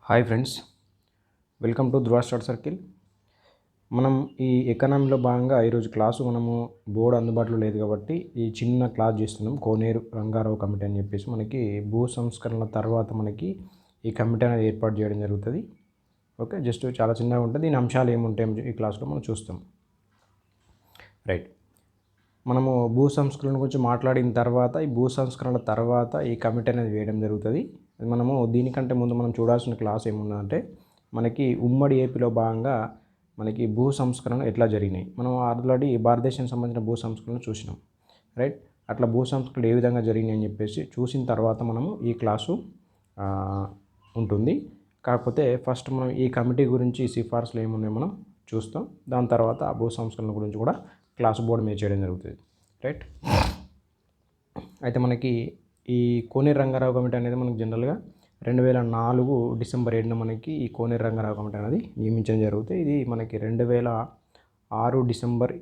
Hi friends, welcome to Dhruva star circle. మనం ఈ ఎకనామీలో భాగంగా ఈరోజు క్లాసు మనము బోర్డు అందుబాటులో లేదు కాబట్టి ఈ చిన్న క్లాస్ చేస్తున్నాం. కోనేరు రంగారావు కమిటీ అని చెప్పేసి మనకి భూ సంస్కరణల తర్వాత మనకి ఈ కమిటీ అనేది ఏర్పాటు చేయడం జరుగుతుంది. ఓకే, జస్ట్ చాలా చిన్నగా ఉంటుంది. దీని అంశాలు ఏముంటాయి ఈ క్లాస్లో మనం చూస్తాం. రైట్, మనము భూ సంస్కరణ గురించి మాట్లాడిన తర్వాత ఈ భూ సంస్కరణల తర్వాత ఈ కమిటీ అనేది వేయడం జరుగుతుంది. మనము దీనికంటే ముందు మనం చూడాల్సిన క్లాస్ ఏముందంటే మనకి ఉమ్మడి ఏపీలో భాగంగా మనకి భూ సంస్కరణ ఎట్లా జరిగినాయి. మనం ఆల్రెడీ భారతదేశానికి సంబంధించిన భూ సంస్కరణ చూసినాం. రైట్, అట్లా భూ సంస్కరణ ఏ విధంగా జరిగినాయి అని చెప్పేసి చూసిన తర్వాత మనము ఈ క్లాసు ఉంటుంది. కాకపోతే ఫస్ట్ మనం ఈ కమిటీ గురించి సిఫార్సులు ఏమున్నాయో మనం చూస్తాం. దాని తర్వాత ఆ భూ సంస్కరణ గురించి కూడా క్లాస్ బోర్డు మీద చేయడం జరుగుతుంది. రైట్, అయితే మనకి ఈ కోనేరు రంగారావు కమిటీ అనేది మనకు జనరల్గా 2004 డిసెంబర్ 7న మనకి ఈ కోనేరు రంగారావు కమిటీ అనేది నియమించడం జరుగుతుంది. ఇది మనకి 2006 డిసెంబర్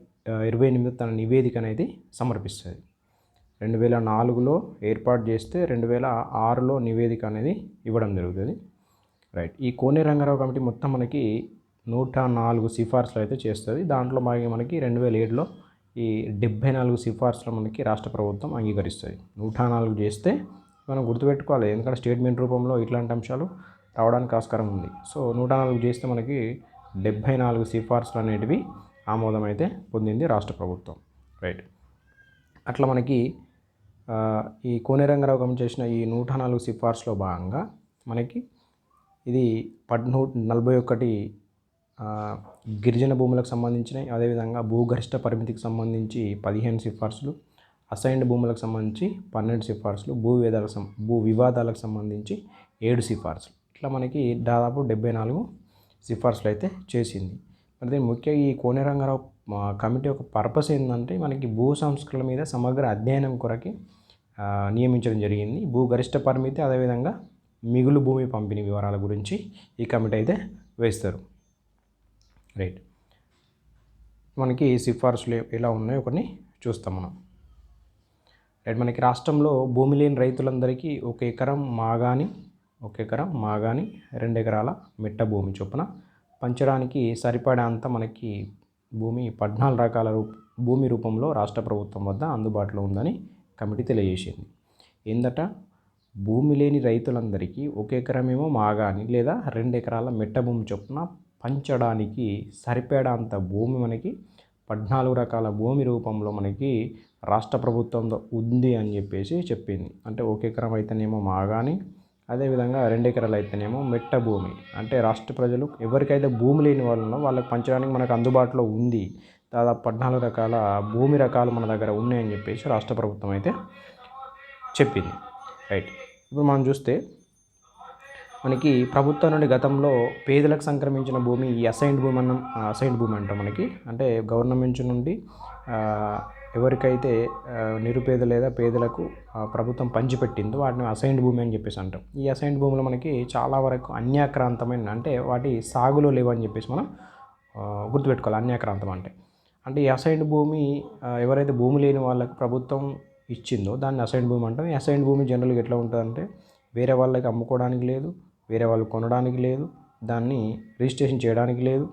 28 తన నివేదిక అనేది సమర్పిస్తుంది. 2004లో ఏర్పాటు చేస్తే 2006లో నివేదిక అనేది ఇవ్వడం జరుగుతుంది. రైట్, ఈ కోనేరు రంగారావు కమిటీ మొత్తం మనకి 104 సిఫార్సులు అయితే చేస్తుంది. దాంట్లో మనకి 2007లో ఈ 74 సిఫార్సులు మనకి రాష్ట్ర ప్రభుత్వం అంగీకరిస్తుంది. 104 చేస్తే మనం గుర్తుపెట్టుకోవాలి, ఎందుకంటే స్టేట్మెంట్ రూపంలో ఇట్లాంటి అంశాలు రావడానికి ఆస్కారం ఉంది. సో 104 చేస్తే మనకి 74 సిఫార్సులు అనేటివి ఆమోదం అయితే పొందింది రాష్ట్ర ప్రభుత్వం. రైట్, అట్లా మనకి ఈ కోనేరు రంగారావు కమిటీ చేసిన ఈ 104 సిఫార్సులో భాగంగా మనకి ఇది 41 గిరిజన భూములకు సంబంధించినవి, అదేవిధంగా భూగరిష్ట పరిమితికి సంబంధించి 15 సిఫార్సులు, అసైన్డ్ భూములకు సంబంధించి 12 సిఫార్సులు, భూ వివాదాలకు సంబంధించి 7 సిఫార్సులు, ఇట్లా మనకి దాదాపు 74 సిఫార్సులు అయితే చేసింది. మరి ముఖ్యంగా ఈ కోనేరు రంగారావు కమిటీ యొక్క పర్పస్ ఏంటంటే మనకి భూ సంస్కరణల మీద సమగ్ర అధ్యయనం కొరకి నియమించడం జరిగింది. భూగరిష్ట పరిమితి, అదేవిధంగా మిగులు భూమి పంపిణీ వివరాల గురించి ఈ కమిటీ అయితే వేస్తారు. రైట్, మనకి సిఫార్సులు ఎలా ఉన్నాయో కొన్ని చూస్తాం మనం. రైట్, మనకి రాష్ట్రంలో భూమి లేని రైతులందరికీ 1 ఎకరం మాగాని 2 ఎకరాల మిట్ట భూమి చొప్పున పంచడానికి సరిపడేంత మనకి భూమి 14 రకాల భూమి రూపంలో రాష్ట్ర ప్రభుత్వం వద్ద అందుబాటులో ఉందని కమిటీ తెలియజేసింది. ఏందట, భూమి లేని రైతులందరికీ 1 ఎకరమేమో మాగాని లేదా 2 ఎకరాల మిట్ట భూమి చొప్పున పంచడానికి సరిపడేంత భూమి మనకి 14 రకాల భూమి రూపంలో మనకి రాష్ట్ర ప్రభుత్వంలో ఉంది అని చెప్పేసి చెప్పింది. అంటే 1 ఎకరం అయితేనేమో మాగాని, అదేవిధంగా 2 ఎకరాలు అయితేనేమో మెట్ట భూమి. అంటే రాష్ట్ర ప్రజలు ఎవరికైతే భూమి లేని వాళ్ళనో వాళ్ళకి పంచడానికి మనకు అందుబాటులో ఉంది. దాదాపు 14 రకాల భూమి రకాలు మన దగ్గర ఉన్నాయని చెప్పేసి రాష్ట్ర ప్రభుత్వం అయితే చెప్పింది. రైట్, ఇప్పుడు మనం చూస్తే మనకి ప్రభుత్వం నుండి గతంలో పేదలకు సంక్రమించిన భూమి ఈ అసైన్డ్ భూమి అంటాం మనకి. అంటే గవర్నమెంట్ నుండి ఎవరికైతే నిరుపేద లేదా పేదలకు ప్రభుత్వం పంచిపెట్టిందో వాటిని అసైన్డ్ భూమి అని చెప్పేసి అంటాం. ఈ అసైన్డ్ భూములు మనకి చాలా వరకు అన్యాక్రాంతమైన, అంటే వాటి సాగులో లేవని చెప్పేసి మనం గుర్తుపెట్టుకోవాలి. అన్యాక్రాంతం అంటే ఈ అసైన్డ్ భూమి ఎవరైతే భూమి లేని వాళ్ళకి ప్రభుత్వం ఇచ్చిందో దాన్ని అసైన్డ్ భూమి అంటాం. ఈ అసైన్డ్ భూమి జనరల్గా ఎట్లా ఉంటుందంటే వేరే వాళ్ళకి అమ్ముకోవడానికి లేదు, వేరే వాళ్ళు కొనడానికి లేదు, దాన్ని రిజిస్ట్రేషన్ చేయడానికి లేదు.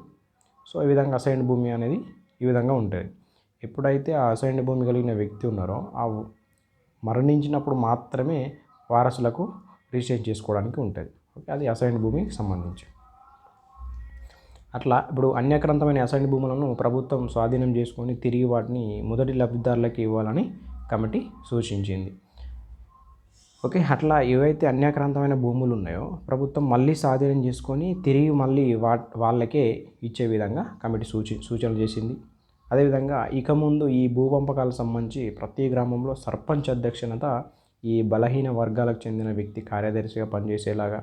సో ఈ విధంగా అసైన్డ్ భూమి అనేది ఈ విధంగా ఉంటుంది. ఎప్పుడైతే ఆ అసైన్డ్ భూమి కలిగిన వ్యక్తి ఉన్నారో ఆ మరణించినప్పుడు మాత్రమే వారసులకు రిజిస్ట్రేషన్ చేసుకోవడానికి ఉంటుంది. ఓకే, అది అసైన్డ్ భూమికి సంబంధించి. అట్లా ఇప్పుడు అన్యాక్రాంతమైన అసైన్డ్ భూములను ప్రభుత్వం స్వాధీనం చేసుకొని తిరిగి వాటిని మొదటి లబ్ధిదారులకు ఇవ్వాలని కమిటీ సూచించింది. ఓకే, అట్లా ఏవైతే అన్యాక్రాంతమైన భూములు ఉన్నాయో ప్రభుత్వం మళ్ళీ స్వాధీనం చేసుకొని తిరిగి మళ్ళీ వాళ్ళకే ఇచ్చే విధంగా కమిటీ సూచనలు చేసింది. అదేవిధంగా ఇక ముందు ఈ భూ పంపకాలకు సంబంధించి ప్రతి గ్రామంలో సర్పంచ్ అధ్యక్షత ఈ బలహీన వర్గాలకు చెందిన వ్యక్తి కార్యదర్శిగా పనిచేసేలాగా,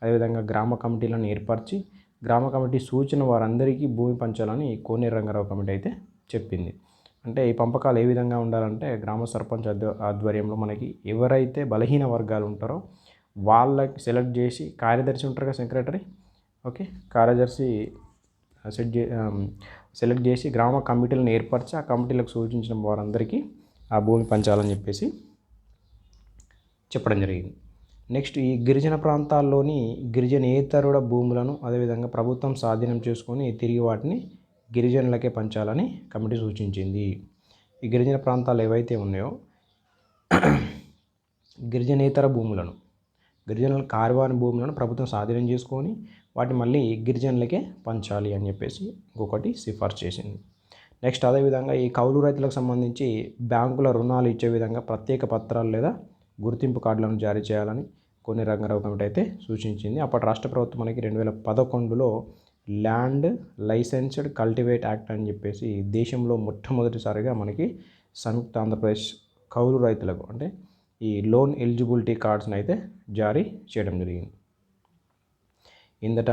అదేవిధంగా గ్రామ కమిటీలను ఏర్పరిచి గ్రామ కమిటీ సూచన వారందరికీ భూమి పంచాలని కోనేరు రంగారావు కమిటీ అయితే చెప్పింది. అంటే ఈ పంపకాలు ఏ విధంగా ఉండాలంటే గ్రామ సర్పంచ్ ఆధ్వర్యంలో మనకి ఎవరైతే బలహీన వర్గాలు ఉంటారో వాళ్ళకి సెలెక్ట్ చేసి, కార్యదర్శి ఉంటారు కదా, సెక్రటరీ, ఓకే, కార్యదర్శి సెలెక్ట్ చేసి గ్రామ కమిటీలను ఏర్పరిచి ఆ కమిటీలకు సూచించిన వారందరికీ ఆ భూమి పంచాలని చెప్పేసి చెప్పడం జరిగింది. నెక్స్ట్ ఈ గిరిజన ప్రాంతాల్లోని గిరిజనేతరుల భూములను అదేవిధంగా ప్రభుత్వం స్వాధీనం చేసుకొని తిరిగి వాటిని గిరిజనులకే పంచాలని కమిటీ సూచించింది. ఈ గిరిజన ప్రాంతాలు ఏవైతే ఉన్నాయో గిరిజనేతర భూములను, గిరిజనుల కార్యవాని భూములను ప్రభుత్వం స్వాధీనం చేసుకొని వాటిని మళ్ళీ గిరిజనులకే పంచాలి అని చెప్పేసి ఇంకొకటి సిఫార్సు చేసింది. నెక్స్ట్ అదేవిధంగా ఈ కౌలు రైతులకు సంబంధించి బ్యాంకుల రుణాలు ఇచ్చే విధంగా ప్రత్యేక పత్రాలు లేదా గుర్తింపు కార్డులను జారీ చేయాలని కోనేరు రంగారావు కమిటీ అయితే సూచించింది. అప్పటి రాష్ట్ర ప్రభుత్వం మనకి 2011లో ల్యాండ్ లైసెన్స్డ్ కల్టివేట్ యాక్ట్ అని చెప్పేసి దేశంలో మొట్టమొదటిసారిగా మనకి సంయుక్త ఆంధ్రప్రదేశ్ కౌలు రైతులకు అంటే ఈ లోన్ ఎలిజిబిలిటీ కార్డ్స్ని అయితే జారీ చేయడం జరిగింది. ఇందట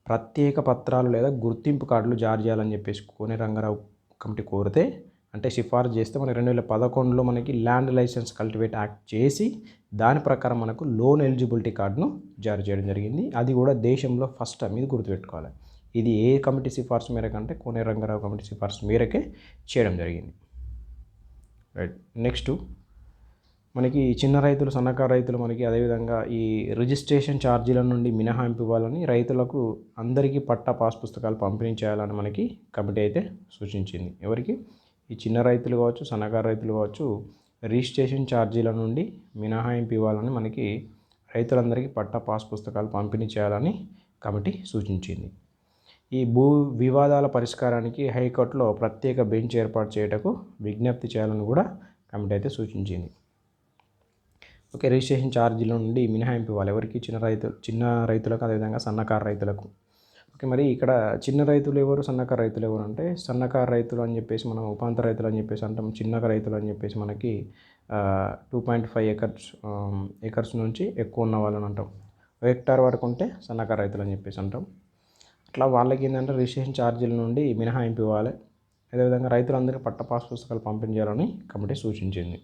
ప్రత్యేక పత్రాలు లేదా గుర్తింపు కార్డులు జారీ చేయాలని చెప్పేసి కోనేరు రంగారావు కమిటీ కోరితే అంటే సిఫార్సు చేస్తే మనకి 2011లో మనకి ల్యాండ్ లైసెన్స్ కల్టివేట్ యాక్ట్ చేసి దాని ప్రకారం మనకు లోన్ ఎలిజిబిలిటీ కార్డును జారీ చేయడం జరిగింది. అది కూడా దేశంలో ఫస్ట్ టైం, ఇది గుర్తుపెట్టుకోవాలి. ఇది ఏ కమిటీ సిఫార్సు మేరకు అంటే కోనేరు రంగారావు కమిటీ సిఫార్సు మేరకే చేయడం జరిగింది. రైట్. నెక్స్ట్ మనకి చిన్న రైతులు, సన్నకారు రైతులు మనకి అదేవిధంగా ఈ రిజిస్ట్రేషన్ ఛార్జీల నుండి మినహాయింపు ఇవ్వాలని, రైతులకు అందరికీ పట్టా పాస్ పుస్తకాలు పంపిణీ చేయాలని మనకి కమిటీ అయితే సూచించింది. ఎవరికి? ఈ చిన్న రైతులు కావచ్చు, సన్నకారు రైతులు కావచ్చు, రిజిస్ట్రేషన్ ఛార్జీల నుండి మినహాయింపు ఇవ్వాలని మనకి రైతులందరికీ పట్టా పాస్ పుస్తకాలు పంపిణీ చేయాలని కమిటీ సూచించింది. ఈ భూ వివాదాల పరిష్కారానికి హైకోర్టులో ప్రత్యేక బెంచ్ ఏర్పాటు చేయటకు విజ్ఞప్తి చేయాలని కూడా కమిటీ అయితే సూచించింది. ఓకే. రిజిస్ట్రేషన్ ఛార్జీల నుండి మినహాయింపు ఇవ్వాలి ఎవరికి? చిన్న రైతులకు అదేవిధంగా సన్నకారు రైతులకు. ఓకే. మరి ఇక్కడ చిన్న రైతులు ఎవరు, సన్నకారు రైతులు ఎవరు అంటే, సన్నకారు రైతులు అని చెప్పేసి మనం ఉపాంత రైతులు అని చెప్పేసి అంటాం. చిన్న రైతులు అని చెప్పేసి మనకి 2.5 ఎకర్స్ నుంచి ఎక్కువ ఉన్న వాళ్ళని అంటాం. 1 హెక్టార్ వరకు ఉంటే సన్నకారు రైతులు అని చెప్పేసి అంటాం. అట్లా వాళ్ళకి ఏంటంటే రిజిస్ట్రేషన్ ఛార్జీల నుండి మినహాయింపు ఇవ్వాలి. అదేవిధంగా రైతులందరికీ పట్టా పాస్ పుస్తకాలు పంపిణీ చేయాలని కమిటీ సూచించింది.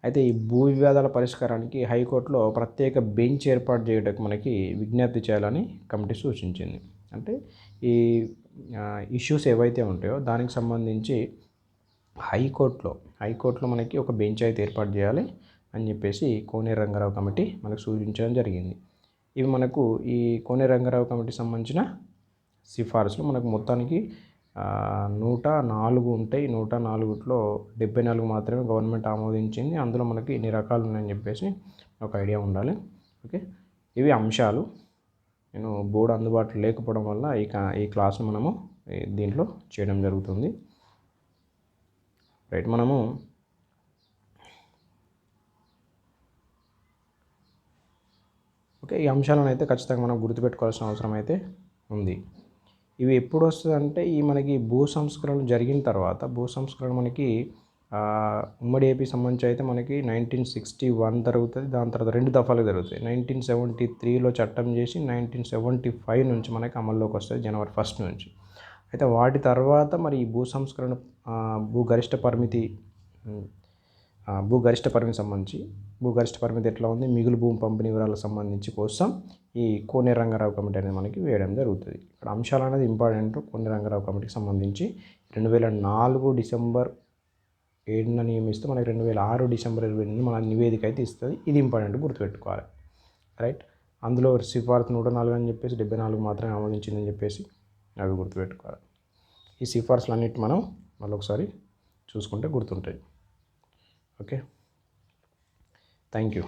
అయితే ఈ భూ వివాదాల పరిష్కారానికి హైకోర్టులో ప్రత్యేక బెంచ్ ఏర్పాటు చేయడానికి మనకి విజ్ఞప్తి చేయాలని కమిటీ సూచించింది. అంటే ఈ ఇష్యూస్ ఏవైతే ఉంటాయో దానికి సంబంధించి హైకోర్టులో మనకి ఒక బెంచ్ అయితే ఏర్పాటు చేయాలి అని చెప్పేసి కోనేరు రంగారావు కమిటీ మనకు సూచించడం జరిగింది. ఇవి మనకు ఈ కోనేరు రంగారావు కమిటీకి సంబంధించిన సిఫార్సులు. మనకు మొత్తానికి 104 ఉంటాయి. 104లో 74 మాత్రమే గవర్నమెంట్ ఆమోదించింది. అందులో మనకి ఇన్ని రకాలు ఉన్నాయని చెప్పేసి ఒక ఐడియా ఉండాలి. ఓకే. ఇవి అంశాలు. నేను బోర్డు అందుబాటులో లేకపోవడం వల్ల ఈ క్లాస్ను మనము దీంట్లో చేయడం జరుగుతుంది. రైట్. మనము ఓకే, ఈ అంశాలను అయితే ఖచ్చితంగా మనం గుర్తుపెట్టుకోవాల్సిన అవసరం అయితే ఉంది. ఇవి ఎప్పుడు వస్తుందంటే ఈ మనకి భూ సంస్కరణ జరిగిన తర్వాత, భూ సంస్కరణ మనకి ఉమ్మడి ఏపీ సంబంధించి అయితే మనకి 1961 జరుగుతుంది. దాని తర్వాత 2 దఫాలు జరుగుతాయి. 1973లో చట్టం చేసి 1975 నుంచి మనకి అమల్లోకి వస్తుంది, జనవరి 1 నుంచి. అయితే వాటి తర్వాత మరి ఈ భూ సంస్కరణ భూగరిష్ట పరిమితి సంబంధించి భూగరిష్ట పరిమితి ఎట్లా ఉంది, మిగులు భూమి పంపిణీ వివరాలకు సంబంధించి కోసం ఈ కోనేరు రంగారావు కమిటీ అనేది మనకి వేయడం జరుగుతుంది. ఇక్కడ అంశాలు అనేది ఇంపార్టెంట్. కోనేరు రంగారావు కమిటీకి సంబంధించి 2004 డిసెంబర్ 7న నియమిస్తూ మనకి 2006 డిసెంబర్ 28 మన నివేదిక అయితే ఇస్తుంది. ఇది ఇంపార్టెంట్, గుర్తుపెట్టుకోవాలి. రైట్. అందులో సిఫార్సు 104 అని చెప్పేసి 74 మాత్రమే ఆమోదించిందని చెప్పేసి అవి గుర్తుపెట్టుకోవాలి. ఈ సిఫార్సులు అన్నిటి మనం మళ్ళొకసారి చూసుకుంటే గుర్తుంటాయి. ఓకే. Thank you.